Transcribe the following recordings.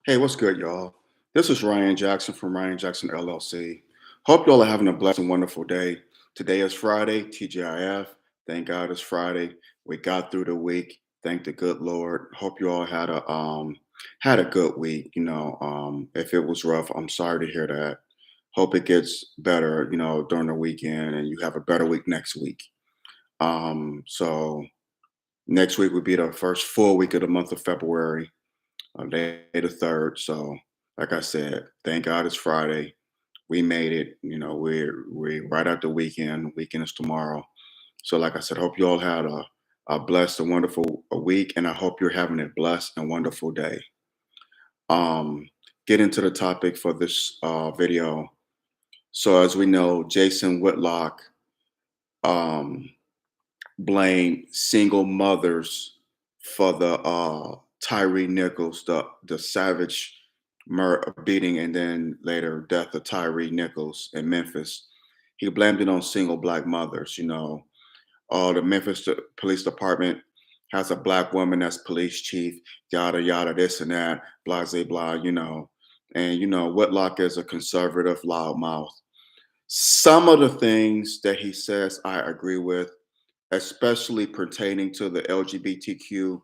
Hey, what's good, y'all? This is Ryan Jackson from Ryan Jackson LLC. Hope y'all are having a blessed and wonderful day. Today is Friday, TGIF. Thank God it's Friday. We got through the week. Thank the good Lord. Hope you all had a good week. If it was rough, I'm sorry to hear that. Hope it gets better, during the weekend and you have a better week next week. So next week would be the first full week of the month of February on day the third. So, like I said, thank God it's Friday. We made it. We're right at the weekend. Weekend is tomorrow. So, like I said, hope you all had a blessed and wonderful week, and I hope you're having a blessed and wonderful day. Um, get into the topic for this video. So, as we know, Jason Whitlock um, blamed single mothers for the Tyree Nichols, the savage beating and then later death of Tyree Nichols in Memphis. He blamed it on single black mothers. The Memphis Police Department has a black woman that's police chief, yada yada, this and that, blah blah blah. And Whitlock is a conservative loudmouth. Some of the things that he says I agree with, especially pertaining to the LGBTQ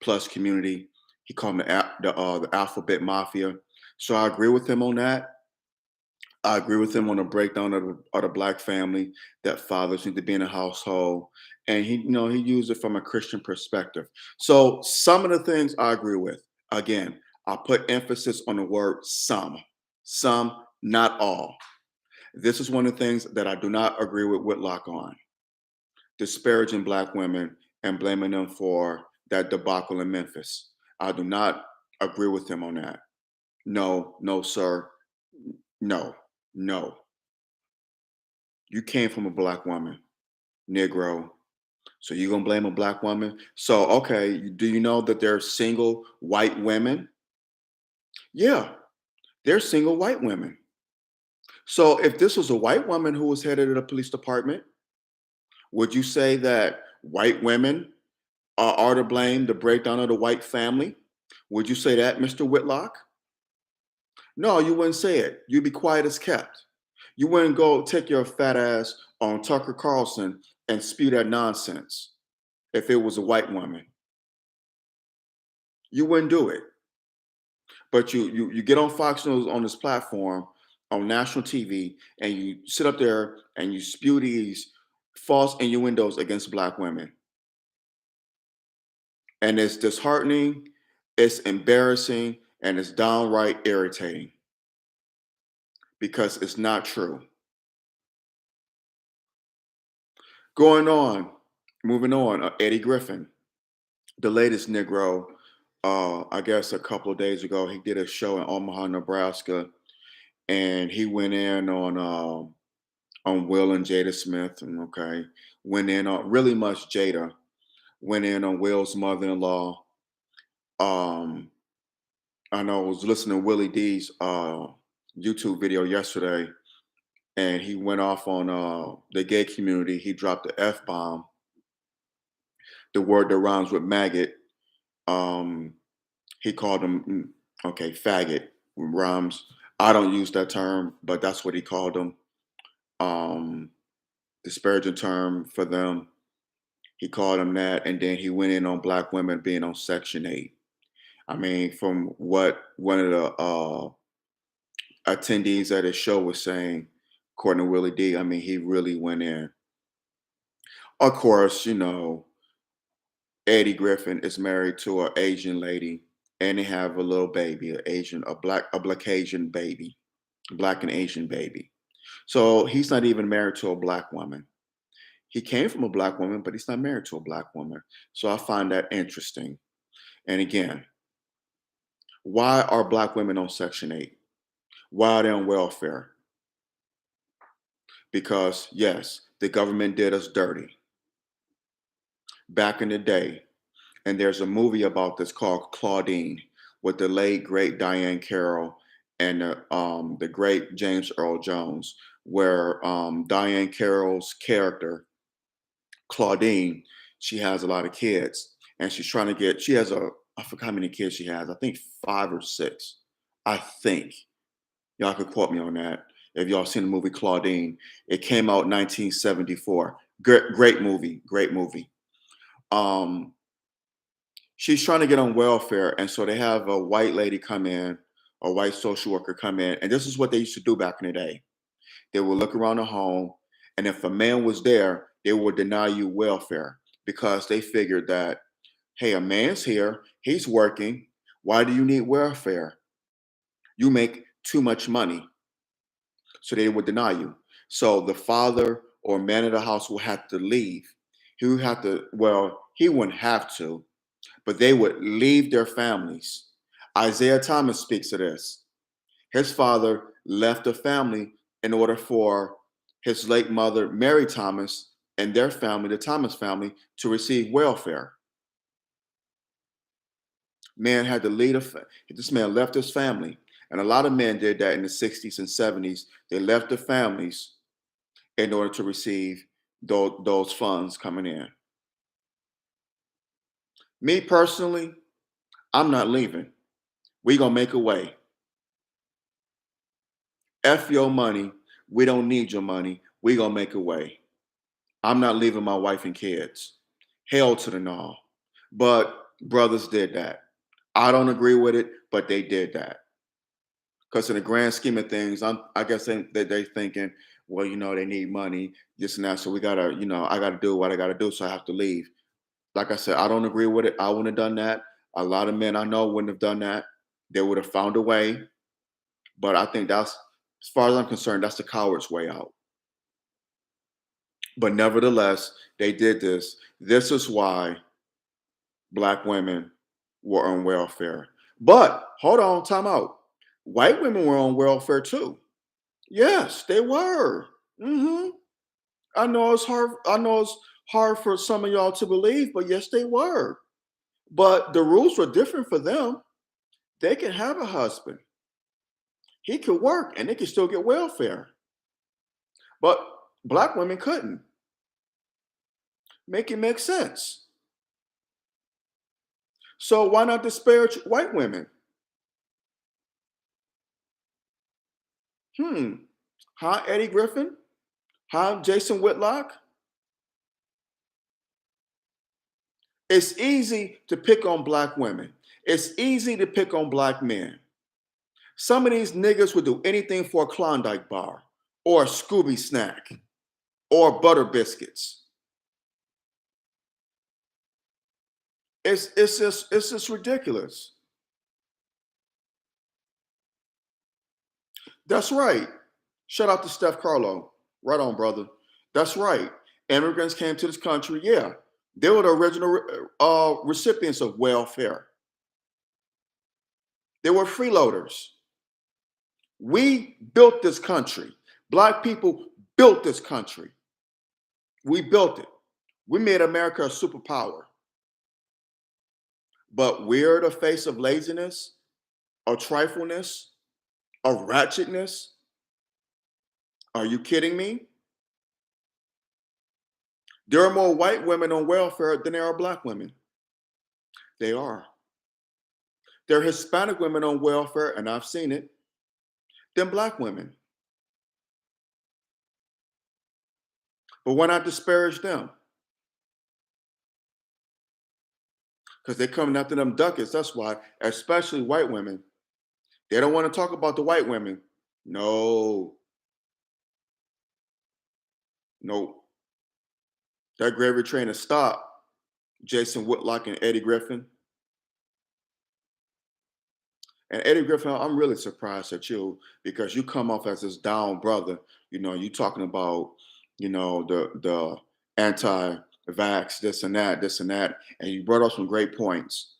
plus community. He called them the alphabet mafia. So I agree with him on that. I agree with him on the breakdown of the black family, that fathers need to be in a household. And he used it from a Christian perspective. So some of the things I agree with. Again, I put emphasis on the word some, not all. This is one of the things that I do not agree with Whitlock on, disparaging black women and blaming them for that debacle in Memphis. I do not agree with him on that. No, no, sir. No, no. You came from a black woman, Negro. So you're gonna blame a black woman? So okay, do you know that there are single white women? Yeah, they're single white women. So if this was a white woman who was headed of the police department, would you say that white women are to blame the breakdown of the white family? Would you say that, Mr. Whitlock? No, you wouldn't say it. You'd be quiet as kept. You wouldn't go take your fat ass on Tucker Carlson and spew that nonsense if it was a white woman. You wouldn't do it. But you get on Fox News on this platform on national TV and you sit up there and you spew these false innuendos against black women. And it's disheartening, it's embarrassing, and it's downright irritating because it's not true. Going on, moving on, Eddie Griffin, the latest Negro, I guess a couple of days ago, he did a show in Omaha, Nebraska, and he went in on Will and Jada Smith, and okay, went in on really much Jada, went in on Will's mother-in-law. Um, I know I was listening to Willie D's YouTube video yesterday, and he went off on the gay community. He dropped the F bomb, the word that rhymes with maggot. Um, he called them, okay, faggot rhymes. I don't use that term, but that's what he called them. Um, Disparaging term for them. He called them that, and then he went in on black women being on Section 8. I mean, from what one of the attendees at his show was saying, according to Willie D, I mean, he really went in. Of course, Eddie Griffin is married to an Asian lady, and they have a little baby, a black Asian baby, black and Asian baby. So he's not even married to a black woman. He came from a black woman, but he's not married to a black woman. So I find that interesting. And again, why are black women on Section 8? Why are they on welfare? Because yes, the government did us dirty back in the day. And there's a movie about this called Claudine with the late great Diane Carroll and the great James Earl Jones, where Diane Carroll's character Claudine, she has a lot of kids, and she's trying to get. She has I forgot how many kids she has. I think 5 or 6. I think. Y'all could quote me on that. If y'all seen the movie Claudine, it came out 1974. Great movie, great movie. Um, she's trying to get on welfare, and so they have a white lady come in, a white social worker come in, and this is what they used to do back in the day. They would look around the home, and if a man was there, they would deny you welfare because they figured that, hey, a man's here, he's working. Why do you need welfare? You make too much money. So they would deny you. So the father or man of the house will have to leave. He would have to, well, he wouldn't have to, but they would leave their families. Isaiah Thomas speaks of this. His father left the family in order for his late mother, Mary Thomas, and their family, the Thomas family, to receive welfare. Man had to leave. This man left his family. And a lot of men did that in the 60s and 70s. They left the families in order to receive those funds coming in. Me personally, I'm not leaving. We gonna make a way. F your money. We don't need your money. We gonna make a way. I'm not leaving my wife and kids. Hell to the no. But brothers did that. I don't agree with it, but they did that. Because in the grand scheme of things, I guess they're thinking, well, they need money, this and that. So we gotta, I gotta do what I gotta do. So I have to leave. Like I said, I don't agree with it. I wouldn't have done that. A lot of men I know wouldn't have done that. They would have found a way. But I think that's, as far as I'm concerned, that's the coward's way out. But nevertheless, they did this. This is why black women were on welfare. But hold on, time out. White women were on welfare too. Yes, they were. hmm I know it's hard. I know it's hard for some of y'all to believe, but yes, they were. But the rules were different for them. They can have a husband. He could work and they could still get welfare. But black women couldn't. Make it make sense. So why not disparage white women? Hmm. Huh, Eddie Griffin? Huh, Jason Whitlock? It's easy to pick on black women. It's easy to pick on black men. Some of these niggas would do anything for a Klondike bar or a Scooby snack or butter biscuits. It's just ridiculous. That's right. Shout out to Steph Carlo. Right on, brother. That's right. Immigrants came to this country. Yeah, they were the original recipients of welfare. They were freeloaders. We built this country. Black people built this country. We built it. We made America a superpower. But we're the face of laziness, of trifleness, of ratchetness. Are you kidding me? There are more white women on welfare than there are black women. They are. There are Hispanic women on welfare, and I've seen it, than black women. But why not disparage them? Because they're coming after them ducats. That's why, especially white women. They don't want to talk about the white women. No, no. That gravy train has stopped. Jason Whitlock and Eddie Griffin. And Eddie Griffin, I'm really surprised at you because you come off as this down brother. You talking about, the anti-vax, this and that, and you brought up some great points.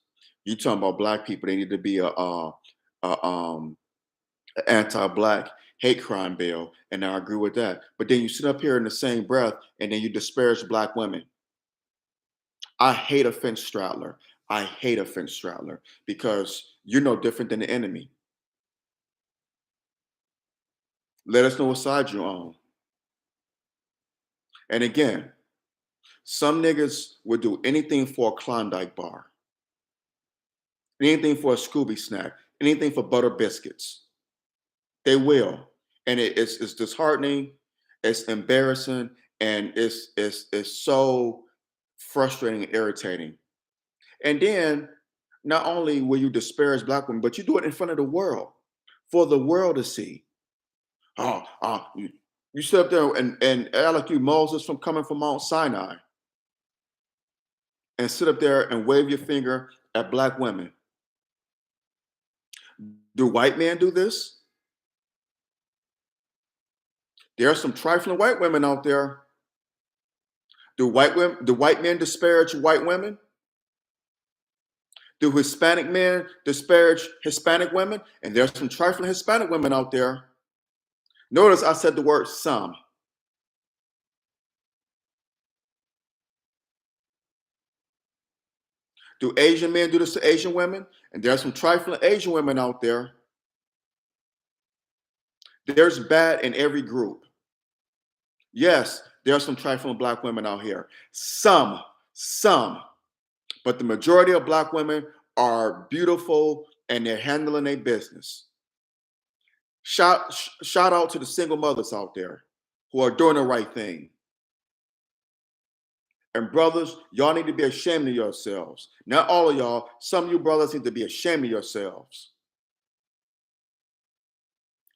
You talking about black people, they need to be a anti-black hate crime bill, and I agree with that. But then you sit up here in the same breath, and then you disparage black women. I hate a fence straddler. I hate a fence straddler because you're no different than the enemy. Let us know what side you're on. And again, some niggas would do anything for a Klondike bar, anything for a Scooby snack. anything for butter biscuits. They will, and it's disheartening, it's embarrassing, and it's so frustrating and irritating. And then not only will you disparage black women, but you do it in front of the world for the world to see. You sit up there and act like you Moses from coming from Mount Sinai and sit up there and wave your finger at black women. Do white men do this? There are some trifling white women out there. Do white men disparage white women? Do Hispanic men disparage Hispanic women? And there's some trifling Hispanic women out there. Notice I said the word some. Do Asian men do this to Asian women? And there's some trifling Asian women out there. There's bad in every group. Yes, there are some trifling black women out here. Some. But the majority of black women are beautiful and they're handling their business. Shout out to the single mothers out there who are doing the right thing. And brothers, y'all need to be ashamed of yourselves. Not all of y'all, some of you brothers need to be ashamed of yourselves.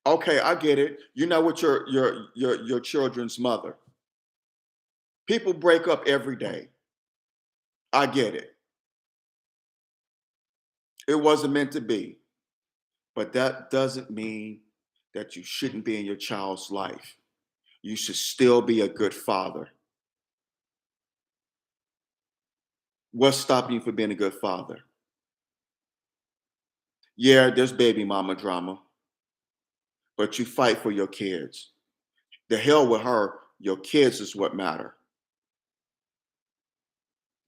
Okay, I get it. You're not with your children's mother. People break up every day. I get it. It wasn't meant to be. But that doesn't mean that you shouldn't be in your child's life. You should still be a good father. What's stopping you from being a good father? Yeah, there's baby mama drama, but you fight for your kids. The hell with her, your kids is what matter.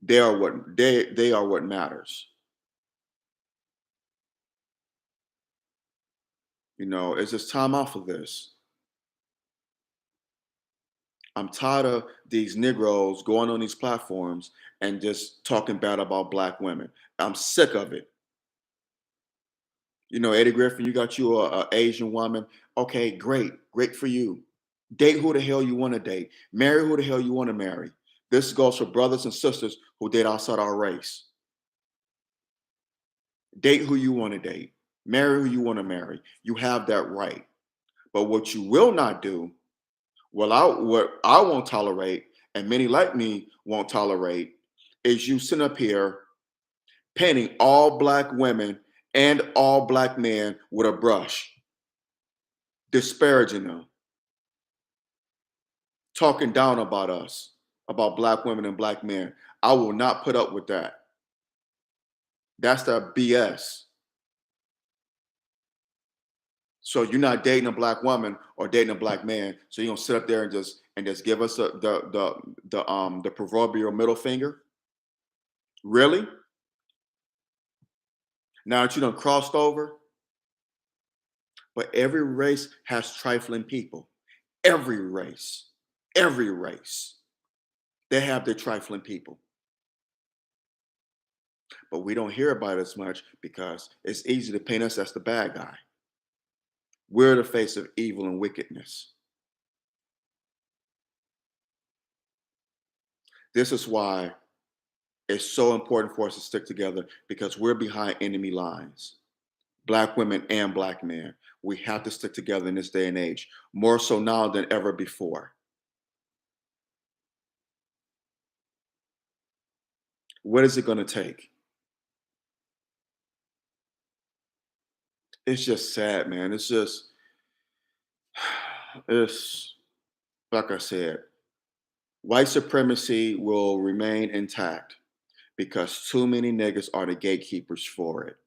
They are what matters. You know, it's just time out for this. I'm tired of these Negroes going on these platforms and just talking bad about black women. I'm sick of it. You know, Eddie Griffin, you got you a Asian woman. Okay, great for you. Date who the hell you want to date. Marry who the hell you want to marry. This goes for brothers and sisters who date outside our race. Date who you want to date. Marry who you want to marry. You have that right. But what you will not do, what I won't tolerate, and many like me won't tolerate, is you sit up here painting all black women and all black men with a brush, disparaging them, talking down about us, about black women and black men. I will not put up with that. That's the BS. So you're not dating a black woman or dating a black man. So you're gonna sit up there and just give us the proverbial middle finger. Really? Now that you done crossed over, but every race has trifling people. Every race, every race, they have their trifling people. But we don't hear about it as much because it's easy to paint us as the bad guy. We're the face of evil and wickedness. This is why it's so important for us to stick together because we're behind enemy lines. Black women and black men. We have to stick together in this day and age, more so now than ever before. What is it going to take? It's just sad, man. It's like I said, white supremacy will remain intact because too many niggas are the gatekeepers for it.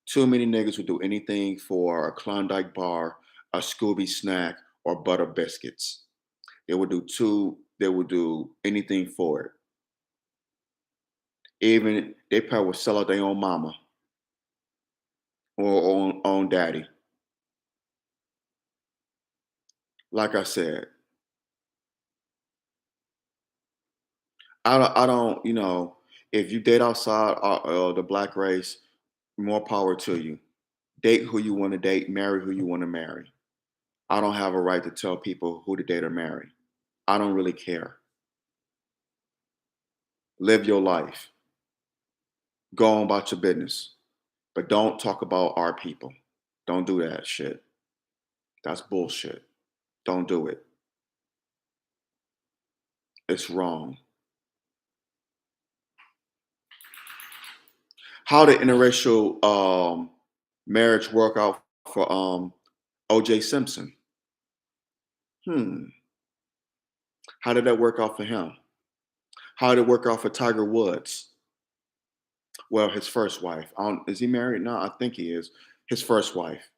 Too many niggas would do anything for a Klondike bar, a Scooby snack, or butter biscuits. They would do anything for it. Even they probably would sell out their own mama or own daddy. Like I said, I don't, you know, if you date outside the black race, more power to you. Date who you want to date, marry who you want to marry. I don't have a right to tell people who to date or marry. I don't really care. Live your life. Go on about your business. But don't talk about our people. Don't do that shit. That's bullshit. Don't do it. It's wrong. How did interracial marriage work out for OJ Simpson? Hmm. How did that work out for him? How did it work out for Tiger Woods? Well, his first wife. Is he married now? I think he is. His first wife,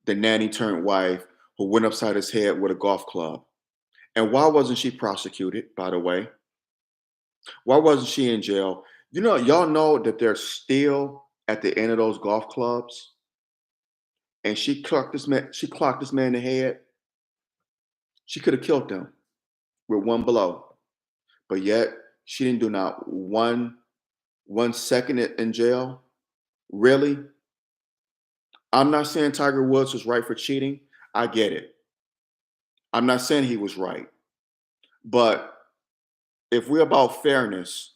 the nanny turned wife who went upside his head with a golf club. And why wasn't she prosecuted, by the way? Why wasn't she in jail? Y'all know that they're still at the end of those golf clubs, and she clocked this man in the head. She could have killed him with one blow, but yet she didn't do not one second in jail. Really? I'm not saying Tiger Woods was right for cheating. I get it. I'm not saying he was right. But if we're about fairness,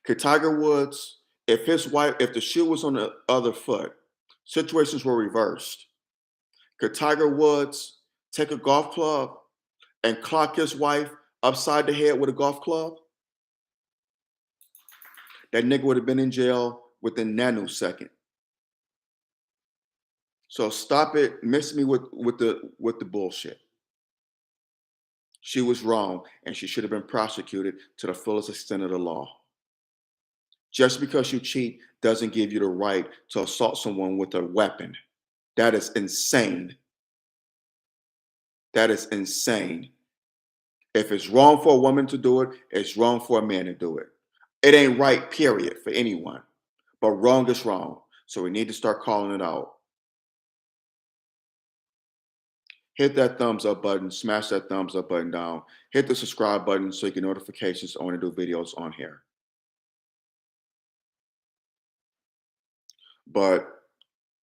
could Tiger Woods, if the shoe was on the other foot, situations were reversed, could Tiger Woods take a golf club and clock his wife upside the head with a golf club? That nigga would have been in jail within nanosecond. So stop it, miss me with the bullshit. She was wrong, and she should have been prosecuted to the fullest extent of the law. Just because you cheat doesn't give you the right to assault someone with a weapon. That is insane. That is insane. If it's wrong for a woman to do it, it's wrong for a man to do it. It ain't right, period, for anyone. But wrong is wrong. So we need to start calling it out. Hit that thumbs up button, smash that thumbs up button down, hit the subscribe button so you get notifications when I do videos on here. But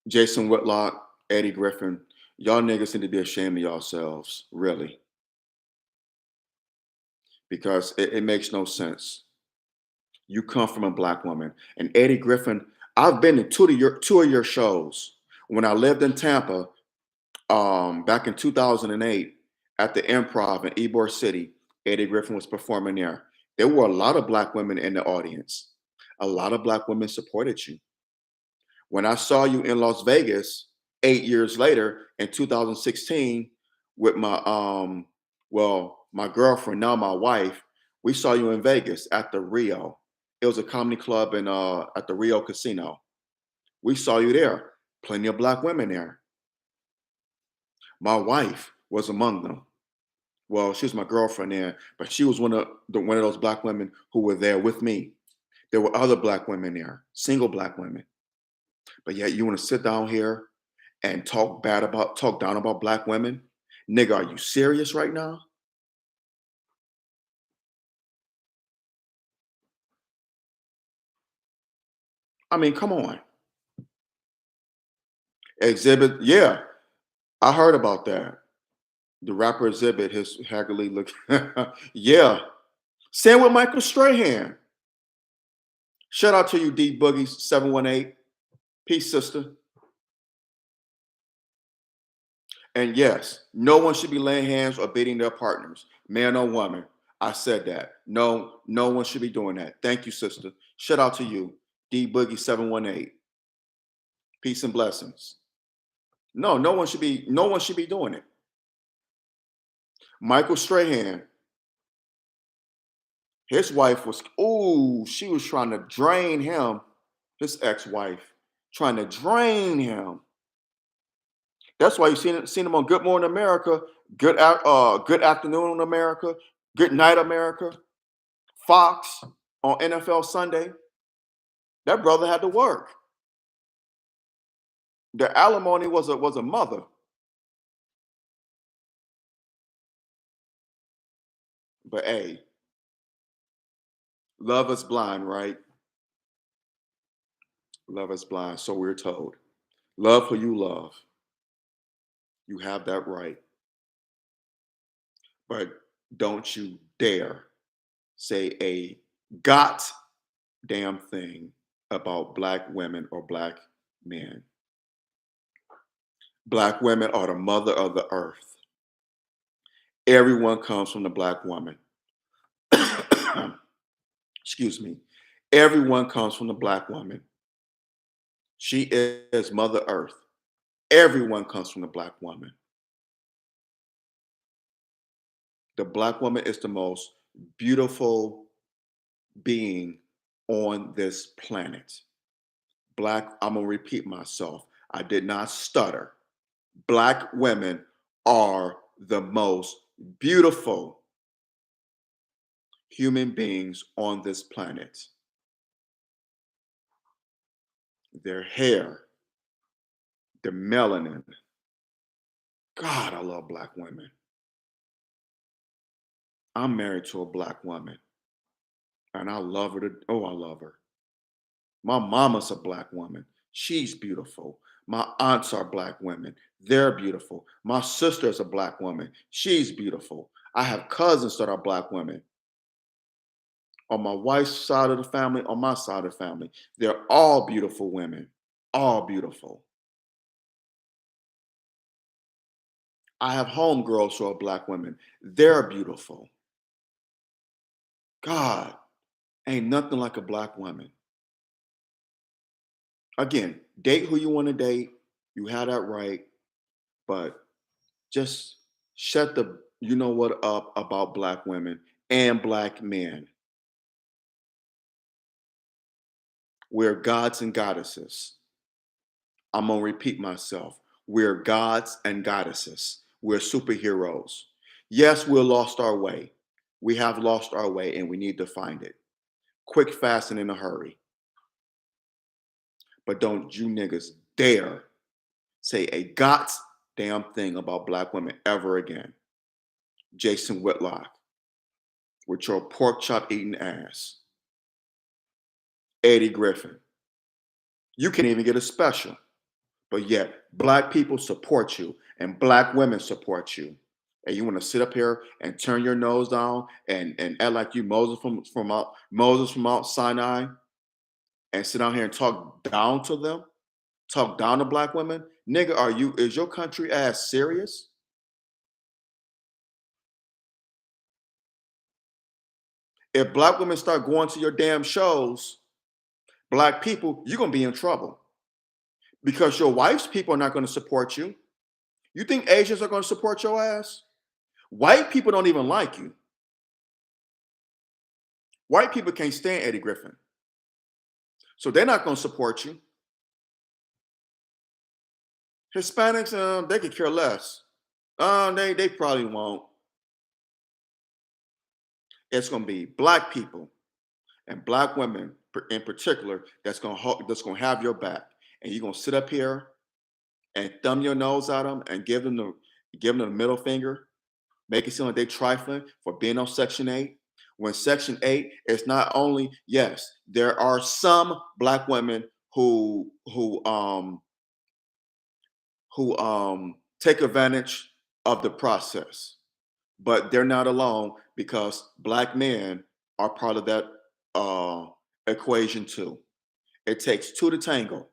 Jason Whitlock, Eddie Griffin, y'all niggas need to be ashamed of yourselves, really, because it makes no sense. You come from a black woman. And Eddie Griffin, I've been to two of your shows. When I lived in Tampa, back in 2008, at the Improv in Ybor City, Eddie Griffin was performing there. There were a lot of black women in the audience. A lot of black women supported you. When I saw you in Las Vegas 8 years later in 2016 with my girlfriend, now my wife, we saw you in Vegas at the Rio. It was a comedy club at the Rio Casino. We saw you there. Plenty of black women there. My wife was among them. Well, she was my girlfriend there, but she was one of those black women who were there with me. There were other black women there, single black women. But yet you want to sit down here and talk down about black women? Nigga, are you serious right now? I mean, come on. Exhibit, yeah, I heard about that. The rapper Exhibit, his haggardly look. Yeah. Same with Michael Strahan. Shout out to you, D Boogie 718. Peace, sister. And yes, no one should be laying hands or beating their partners, man or woman. I said that. No, no one should be doing that. Thank you, sister. Shout out to you, D Boogie 718. Peace and blessings. No, no one should be doing it. Michael Strahan, his wife was, she was trying to drain him, his ex-wife, trying to drain him. That's why you seen him on Good Morning America, Good Afternoon America, Good Night America, Fox on NFL Sunday. That brother had to work. The alimony was a mother. But hey, love is blind, right? Love is blind, so we're told. Love who you love. You have that right. But don't you dare say a got damn thing about black women or black men. Black women are the mother of the earth. Everyone comes from the black woman. Excuse me. Everyone comes from the black woman. She is Mother Earth. Everyone comes from the black woman. The black woman is the most beautiful being on this planet. Black, I'm going to repeat myself. I did not stutter. Black women are the most beautiful human beings on this planet. Their hair, their melanin. God, I love black women. I'm married to a black woman and I love her oh, I love her. My mama's a black woman. She's beautiful. My aunts are black women. They're beautiful. My sister's a black woman. She's beautiful. I have cousins that are black women. On my wife's side of the family, on my side of the family, they're all beautiful women. All beautiful. I have homegirls who are black women. They're beautiful. God, ain't nothing like a black woman. Again, date who you want to date. You have that right. But just shut the you know what up about black women and black men. We're gods and goddesses. I'm going to repeat myself. We're gods and goddesses. We're superheroes. Yes, we're lost our way. We have lost our way and we need to find it. Quick, fast, and in a hurry. But don't you niggas dare say a goddamn thing about black women ever again. Jason Whitlock, with your pork chop eating ass. Eddie Griffin. You can't even get a special, but yet black people support you and black women support you. And you want to sit up here and turn your nose down and act like you Moses from Mount Sinai and sit down here and talk down to them, talk down to black women. Nigga, is your country ass serious? If black women start going to your damn shows, black people, you're gonna be in trouble. Because your wife's people are not gonna support you. You think Asians are gonna support your ass? White people don't even like you. White people can't stand Eddie Griffin. So they're not gonna support you. Hispanics, they could care less. They probably won't. It's gonna be black people and black women in particular that's gonna have your back, and you're gonna sit up here and thumb your nose at them and give them the middle finger, make it seem like they trifling for being on Section 8. When Section 8 is not only, yes, there are some black women who take advantage of the process, but they're not alone because black men are part of that uh, equation too. It takes two to tango.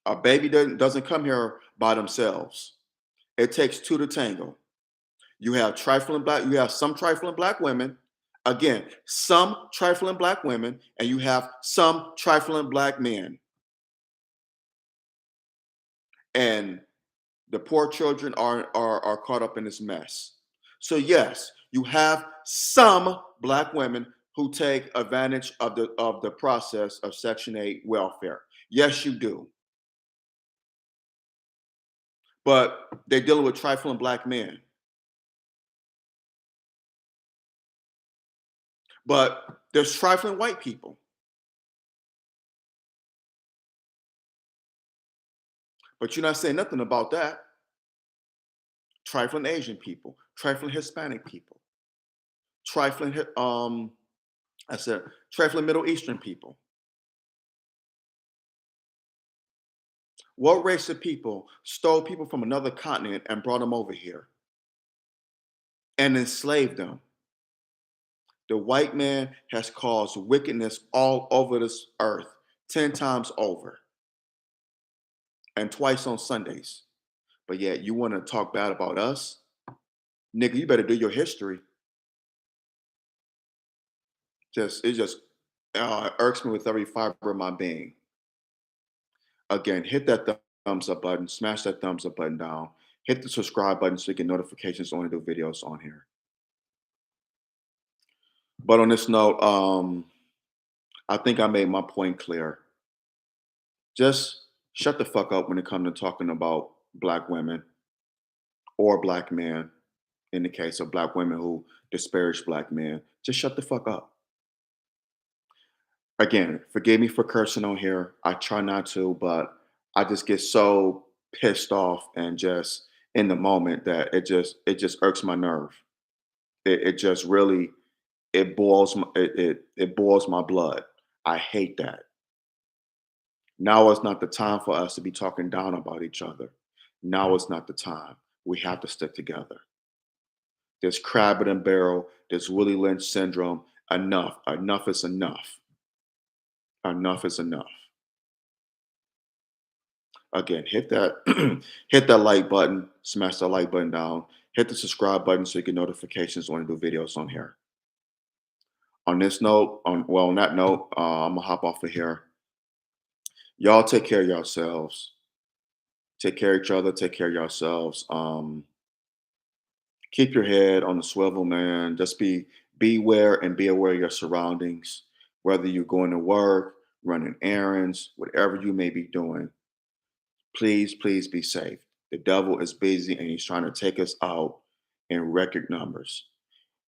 A baby doesn't come here by themselves. It takes two to tango. You have some trifling black women, again, some trifling black women, and you have some trifling black men. And the poor children are caught up in this mess. So yes, you have some black women who take advantage of the process of Section 8 welfare. Yes, you do. But they're dealing with trifling black men. But there's trifling white people. But you're not saying nothing about that. Trifling Asian people, trifling Hispanic people, trifling I said trifling Middle Eastern people. What race of people stole people from another continent and brought them over here and enslaved them? The white man has caused wickedness all over this earth 10 times over and twice on Sundays. But yet you want to talk bad about us? Nigga, you better do your history. It just irks me with every fiber of my being. Again, hit that thumbs up button, smash that thumbs up button down, hit the subscribe button so you get notifications when I do videos on here. But on this note, I think I made my point clear. Just shut the fuck up when it comes to talking about black women or black men. In the case of black women who disparage black men, just shut the fuck up. Again, forgive me for cursing on here. I try not to, but I just get so pissed off and just in the moment that it just irks my nerve. It just really it boils my blood. I hate that. Now is not the time for us to be talking down about each other. Now is not the time. We have to stick together. This Crabbit and Barrel, this Willie Lynch syndrome. Enough. Enough is enough. Enough is enough. Again, hit that hit that like button, smash that like button down, hit the subscribe button so you get notifications when I do videos on here. On this note, on that note, I'm gonna hop off of here. Y'all take care of yourselves. Take care of each other. Take care of yourselves. Keep your head on the swivel, man. Just beware and be aware of your surroundings. Whether you're going to work, running errands, whatever you may be doing, please be safe. The devil is busy and he's trying to take us out in record numbers.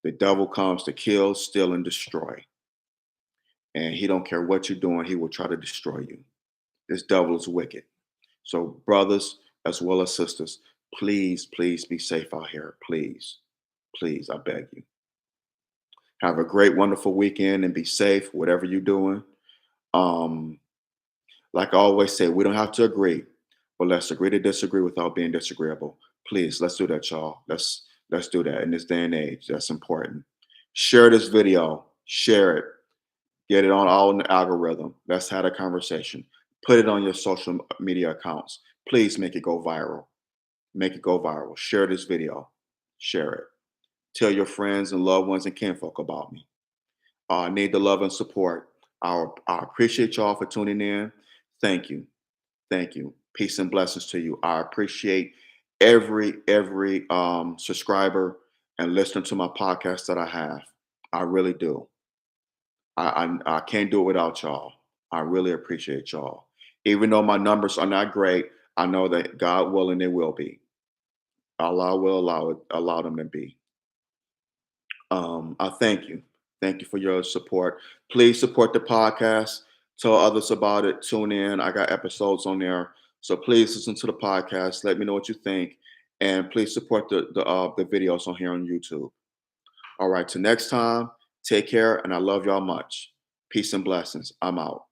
The devil comes to kill, steal, and destroy. And he don't care what you're doing, he will try to destroy you. This devil is wicked. So, brothers as well as sisters, please be safe out here. Please, I beg you. Have a great, wonderful weekend and be safe, whatever you're doing. Um, like I always say, we don't have to agree, but let's agree to disagree without being disagreeable. Please, let's do that, y'all. Let's do that in this day and age. That's important. Share this video. Share it. Get it on all in the algorithm. Let's have a conversation. Put it on your social media accounts. Please make it go viral. Make it go viral. Share this video. Share it. Tell your friends and loved ones and kinfolk about me. I need the love and support. I appreciate y'all for tuning in. Thank you. Thank you. Peace and blessings to you. I appreciate every subscriber and listener to my podcast that I have. I really do. I can't do it without y'all. I really appreciate y'all. Even though my numbers are not great, I know that God willing, they will be. Allah will allow them to be. I thank you. Thank you for your support. Please support the podcast. Tell others about it. Tune in. I got episodes on there. So please listen to the podcast. Let me know what you think. And please support the videos on here on YouTube. All right. Till next time, take care. And I love y'all much. Peace and blessings. I'm out.